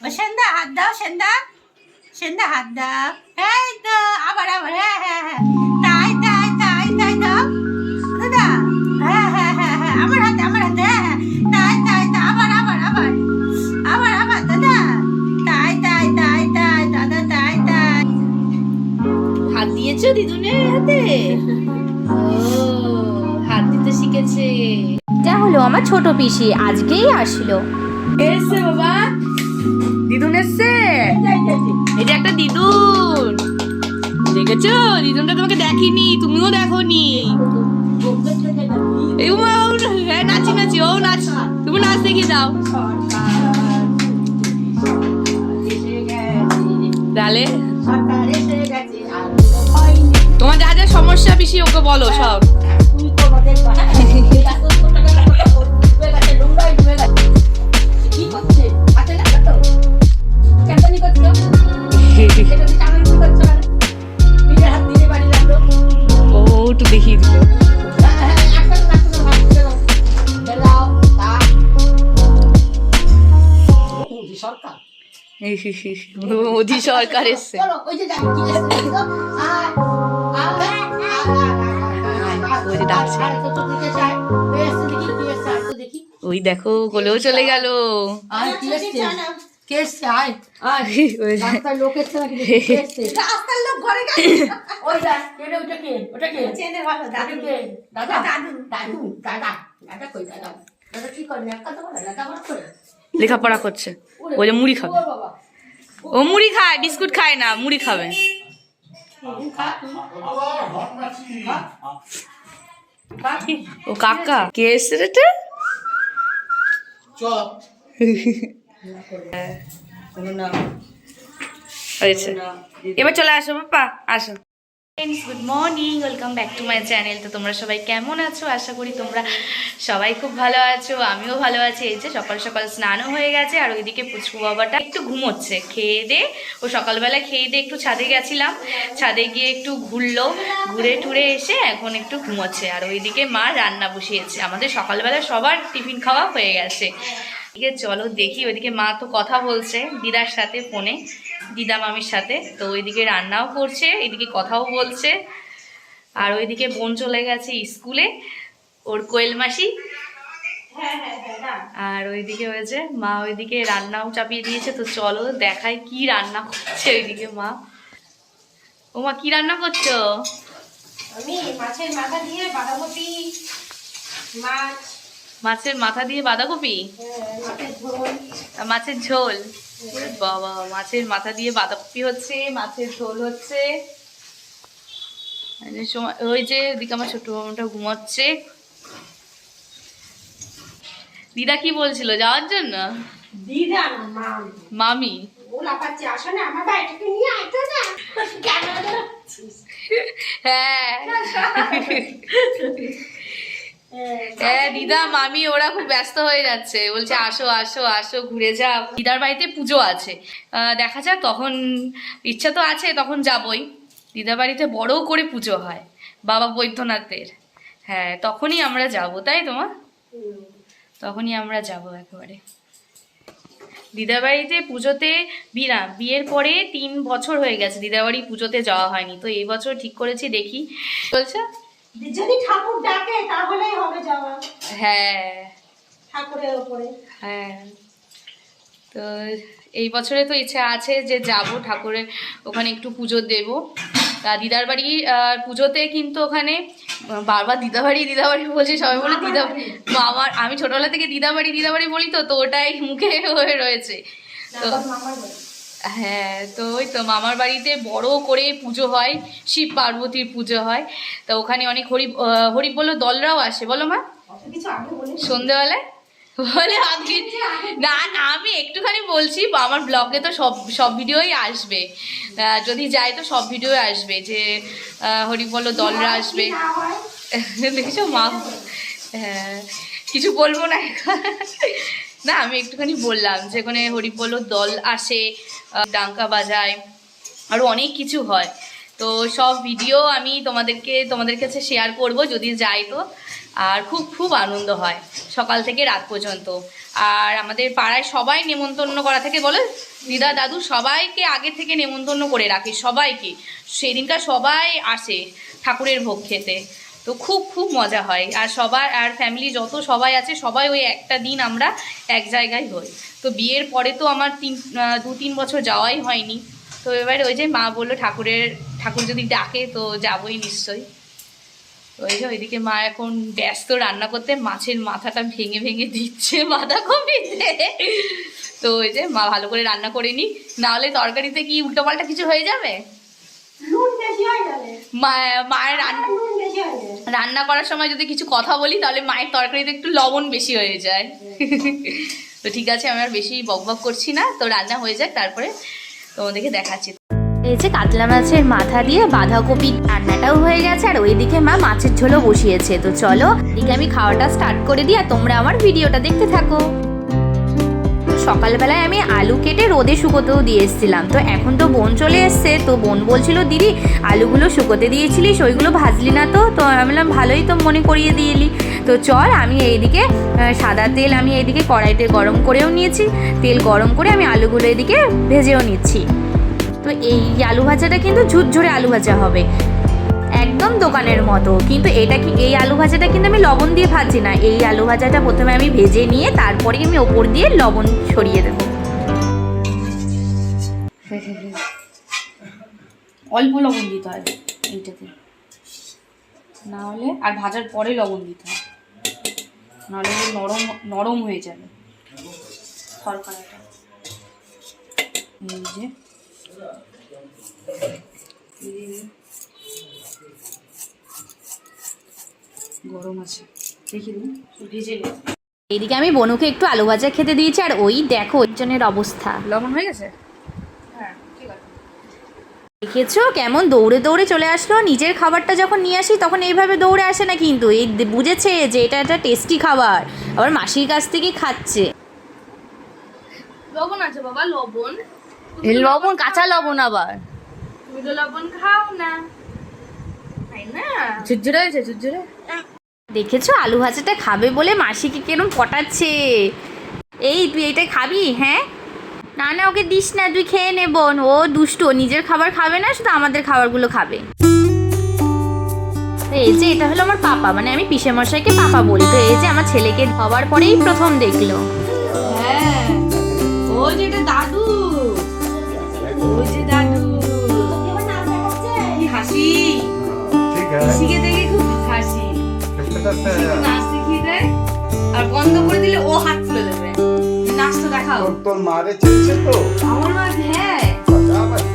ও সেন্দা হাত দাও, সেন্দা সেন্দা হাত দাও। এই তো আবার আবার, হ্যাঁ হ্যাঁ হ্যাঁ, তাই তাই তাই তাই দাও দাদা। হ্যাঁ হ্যাঁ হ্যাঁ হ্যাঁ, আমার হাতে আমার হাতে, হ্যাঁ হ্যাঁ, তাই তাই তাই, আবার আবার আবার আবার আবার দাদা, তাই তাই তাই তাই দাদা, তাই তাই। হাত দিয়েছো দিদুনের হাতে? ও হাত দিতে শিখেছে। যা হলো আমার ছোট পিসি আজকেই আসলো। এসছে বাবা, দিদুন এসছে। এটা একটা দিদুন, দেখেছো? দিদুনটা তোমাকে দেখিনি, তুমিও দেখোনি। এই হ্যাঁ, নাচি নাচি, ও নাচ, তুমি নাচ দেখিয়ে দাও তাহলে। তোমার যা যা সমস্যা পিসি ওকে বলো সব। ও একটু দেখিয়ে দিল। মোদী সরকার এসছে। ওই দেখো কোলেও চলে গেল। রাস্তার লোক ঘরে গেছে। ওই দেখ, ওটা কে? ওটা কে? চেনে ভালো দাদু। দাদা দাদু দাদু দাদা দাদা কই দাদা? দাদা কি করে? এক কথা বলে দাদা বড় করে লেখাপড়া করছে। ওই যে মুড়ি খাবে, ও মুড়ি খায়, বিস্কুট খায় না, মুড়ি খাবে। ও কাকা কে এসছে রে? এবার চলে আসো বাপ্পা, আসো। Good morning, welcome back to my channel. তো তোমরা সবাই কেমন আছো? আশা করি তোমরা সবাই খুব ভালো আছো, আমিও ভালো আছি। এই যে সকাল সকাল স্নানও হয়ে গেছে, আর ওইদিকে পুচকু বাবাটা একটু ঘুমোচ্ছে খেয়ে দে। ও সকালবেলা খেয়ে দে একটু ছাদে গেছিলাম, ছাদে গিয়ে একটু ঘুরলো, ঘুরে টুরে এসে এখন একটু ঘুমোচ্ছে। আর ওইদিকে মা রান্না বসিয়েছে। আমাদের সকালবেলা সবার টিফিন খাওয়া হয়ে গেছে। ঠিক আছে, চলো দেখি। ওইদিকে মা তো কথা বলছে দিদার সাথে ফোনে, দিদা মামির সাথে। তো ওইদিকে রান্নাও করছে, এদিকে কথাও বলছে। আর ওইদিকে বোন চলে গেছে স্কুলে, ওর কোয়েল মাসি। আর ওইদিকে হয়েছে মা, ওইদিকে রান্নাও চাপিয়ে দিয়েছে। তো চলো দেখাই কি রান্না করছে ওইদিকে মা। ও মা, কি রান্না করছো? আমি মাছের মাথা দিয়ে বাঁধাকপি, মাছ, মাছের মাথা দিয়ে বাঁধাকপি, মাছের ঝোল। মাছের ঝোল। বাবা, মাছের মাথা দিয়ে বাঁধাকপি হচ্ছে, মাছের ঝোল হচ্ছে। ওই যে ওদিকে আমার ছোট মামাটা ঘুমাচ্ছে। দিদা কি বলছিল যাওয়ার জন্য? দিদা না মামি। ও লাফাচ্ছে, আসো না আমার বাড়িটাকে নিয়ে আইতো না। কেন হ্যাঁ হ্যাঁ, দিদা মামি ওরা খুব ব্যস্ত হয়ে যাচ্ছে, বলছে আসো আসো আসো ঘুরে যাও। দিদার বাড়িতে পুজো আছে, দেখা যাক, তখন ইচ্ছা তো আছে তখন যাবই। দিদার বাড়িতে বড় করে পুজো হয় বাবা বৈদ্যনাথের। হ্যাঁ, তখনই আমরা যাব, তাই তো মা? তখনই আমরা যাব একেবারে দিদার বাড়িতে পুজোতে। বিয়ের পরে 3 বছর হয়ে গেছে দিদার বাড়ি পুজোতে যাওয়া হয়নি। তো এই বছর ঠিক করেছি, দেখি বলছে যদি ঠাকুর ডাকে তাহলেই হবে যাওয়া। হ্যাঁ ঠাকুরের উপরে। হ্যাঁ, তো এই বছরে তো ইচ্ছা আছে যে যাব ঠাকুরের ওখানে একটু পুজো দেব। তা দিদার বাড়ি পুজোতে কিন্তু ওখানে বারবার দিদাবাড়ি বলছি, সবাই বলে দিদা মামার। আমি ছোটবেলা থেকে দিদাবাড়ি বলি, তো ওটাই মুখে হয়ে রয়েছে। তো হ্যাঁ, তো ওই তো মামার বাড়িতে বড় করে পুজো হয়, শিব পার্বতীর পুজো হয়। তো ওখানে অনেক হরি বলো দলরাও আসে, বলো মা, সন্ধ্যেবেলায় বলে আজকে না, আমি একটুখানি বলছি। আমার ব্লগে তো সব ভিডিওই আসবে, যদি যাই তো সব ভিডিও আসবে, যে হরি বলো দলরা আসবে। দেখেছো মা? হ্যাঁ, কিছু বলবো না এখন। না, আমি একটুখানি বললাম যে ওখানে হরি বলো দল আসে, ডাঙ্কা বাজায়, আরও অনেক কিছু হয়। তো সব ভিডিও আমি তোমাদের কাছে শেয়ার করব যদি যাই তো। আর খুব খুব আনন্দ হয় সকাল থেকে রাত পর্যন্ত। আর আমাদের পাড়ায় সবাই নেমন্তন্ন করা থেকে, বলে দিদা দাদু সবাইকে আগে থেকে নেমন্তন্ন করে রাখে, সবাইকে। সেদিনকার সবাই আসে ঠাকুরের ভোগ খেতে, তো খুব খুব মজা হয়। আর সবার আর ফ্যামিলি যত সবাই আছে সবাই ওই একটা দিন আমরা এক জায়গায় হই। তো বিয়ের পরে তো আমার 2-3 বছর যাওয়াই হয়নি। তো এবার ওই যে মা বললো ঠাকুর যদি ডাকে তো যাবোই নিশ্চয়ই। ওই যে ওইদিকে মা এখন ব্যস্ত রান্না করতে, মাছের মাথাটা ভেঙে ভেঙে দিচ্ছে বাঁধাকপিতে। তো ওই যে মা ভালো করে রান্না করে নি, নাহলে তরকারিতে কি উল্টোপাল্টা কিছু হয়ে যাবে। মায়ের রান্না করার সময় যদি কিছু কথা বলি তাহলে মায়ের তরকারিতে একটু লবণ বেশি হয়ে যায়। তো ঠিক আছে, আমি আর বেশি বকবক করছি না, তো রান্না হয়ে যাক তারপরে তোমাদেরকে দেখাচ্ছি। এই যে কাতলা মাছের মাথা দিয়ে বাঁধাকপি রান্নাটাও হয়ে গেছে, আর ওইদিকে মা মাছের ঝোলও বসিয়েছে। তো চলো এদিকে আমি খাওয়াটা স্টার্ট করে দিই, আর তোমরা আমার ভিডিওটা দেখতে থাকো। সকালবেলায় আমি আলু কেটে রোদে শুকোতেও দিয়ে এসেছিলাম। তো এখন তো বোন চলে এসছে, তো বোন বলছিল দিদি আলুগুলো শুকোতে দিয়েছিলিস, ওইগুলো ভাজলি না? তো আমি বললাম ভালোই তো মনে করিয়ে দিয়েলি। তো চল, আমি এইদিকে সাদা তেল আমি এইদিকে কড়াইতে গরম করেও নিয়েছি, তেল গরম করে আমি আলুগুলো এদিকে ভেজেও নিচ্ছি। তো এই আলু ভাজাটা কিন্তু ঝুরঝুরে আলু ভাজা হবে, একদম দোকানের মতো। কিন্তু এই আলু ভাজাটা কিন্তু আমি লবণ দিয়ে ভাজছি না। এই আলু ভাজাটা প্রথমে আমি ভেজে নিয়ে তারপরে আমি ওপর দিয়ে লবণ ছড়িয়ে দেবো। অল্প লবণ দিতে হয় এইটাতে, না হলে আর ভাজার পরে লবণ দিতে হয়, নাহলে নরম নরম হয়ে যাবে তরকারিটা। এই যে গরম আছে, দেখি ভেজে নে। এইদিকে আমি বনুকে একটু আলু ভাজা খেতে দিয়েছি, আর ওই দেখো ওইজনের অবস্থা। লবণ হয়ে গেছে? হ্যাঁ ঠিক আছে। দেখেছো কেমন দৌড়ে দৌড়ে চলে আসলো। নিজের খাবারটা যখন নিয়ে আসি তখন এইভাবে দৌড়ে আসে না, কিন্তু এই বুঝেছে যে এটা একটা টেস্টি খাবার, আবার মাসির কাছ থেকে খাচ্ছে। লবণ আছে বাবা, লবণ। লবণ, কাঁচা লবণ আবার। তুমি তো লবণ খাও না, তাই না? ঝুরঝুরে হয়েছে, ঝুরঝুরে। দেখেছো আলু ভাজাটা খাবে বলে মাসিকে কেরম পটাচ্ছে। এই তুই এটা খাবি? হ্যাঁ, না না ওকে দিস না, তুই খেয়ে নে বোন। ও দুষ্টু, নিজের খাবার খাবে না, শুধু আমাদের খাবারগুলো খাবে। তো এই যে এটা হলো আমার পাপা, মানে আমি পিসে মশাইকে পাপা বলি। তো এই যে আমার ছেলেকে হওয়ার পরেই প্রথম দেখলো। হ্যাঁ, ওই যে এটা দাদু, ওই যে দাদু। কি হাসি, পিসিকে দেখে খুব হাসি। নাচ শিখিয়ে দেয়, আর বন্ধ করে দিলে ও হাত তুলে দেবে। নাচটা দেখাও। তোর মারে চেয়েছে তো আমার মা, হ্যাঁ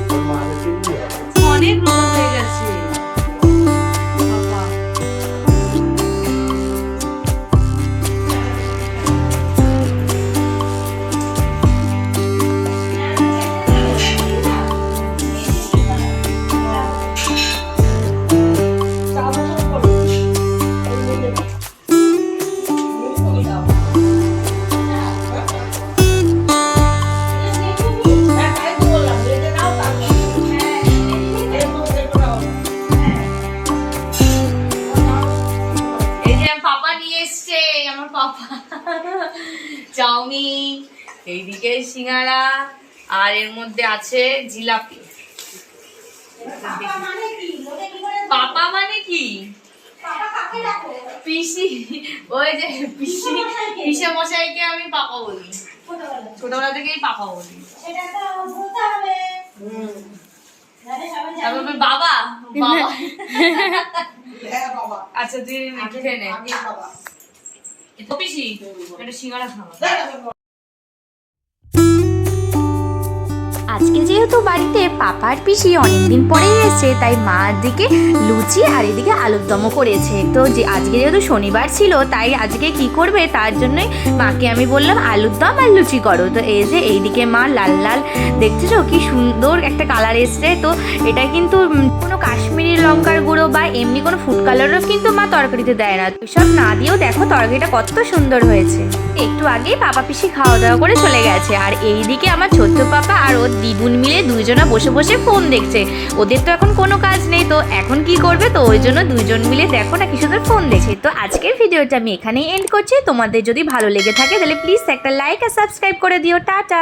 তোর মারে চেয়েছে অনেক রকম হয়ে গেছে বাবা। চাউমিন, এইদিকে সিঙ্গারা, আর এর মধ্যে আছে জিলাপি। পাপা মানে কি? পিসি, ওই যে পিসে মশাইকে আমি পাপা বলি, ছোটবেলা থেকেই পাপা বলি। তারপর বাবা, বাবা। আচ্ছা তুই খেয়ে নে। পিসি একটা সিঙ্গারা খাওয়া। আজকে যেহেতু বাড়িতে পাপার পিসি অনেকদিন পরেই এসেছে, তাই মা দিকে লুচি আর এদিকে আলুর দমও করেছে। তো যে আজকে যেহেতু শনিবার ছিল, তাই আজকে কি করবে তার জন্যই মাকে আমি বললাম আলুর দম আর লুচি করো। তো এই যে এইদিকে মা লাল লাল, দেখতেছো কি সুন্দর একটা কালার এসছে। তো এটা কিন্তু কোনো কাশ্মীরি লঙ্কার গুঁড়ো বা এমনি কোনো ফুড কালারও কিন্তু মা তরকারিতে দেয় না। সব না দিয়েও দেখো তরকারিটা কত সুন্দর হয়েছে। একটু আগেই পাপা পিসি খাওয়া দাওয়া করে চলে গেছে, আর এইদিকে আমার ছোট্ট পাপা আর ওর দিদুন মিলে দুইজনা বসে বসে ফোন দেখছে। ওদের তো এখন কোনো কাজ নেই, তো এখন কি করবে, তো ওই জন্য দুইজন মিলে দেখো না কি সুন্দর ফোন দেখছে। তো আজকের ভিডিওটা আমি এখানেই এন্ড করছি। তোমাদের যদি ভালো লেগে থাকে তাহলে প্লিজ একটা লাইক আর সাবস্ক্রাইব করে দিও। টাটা।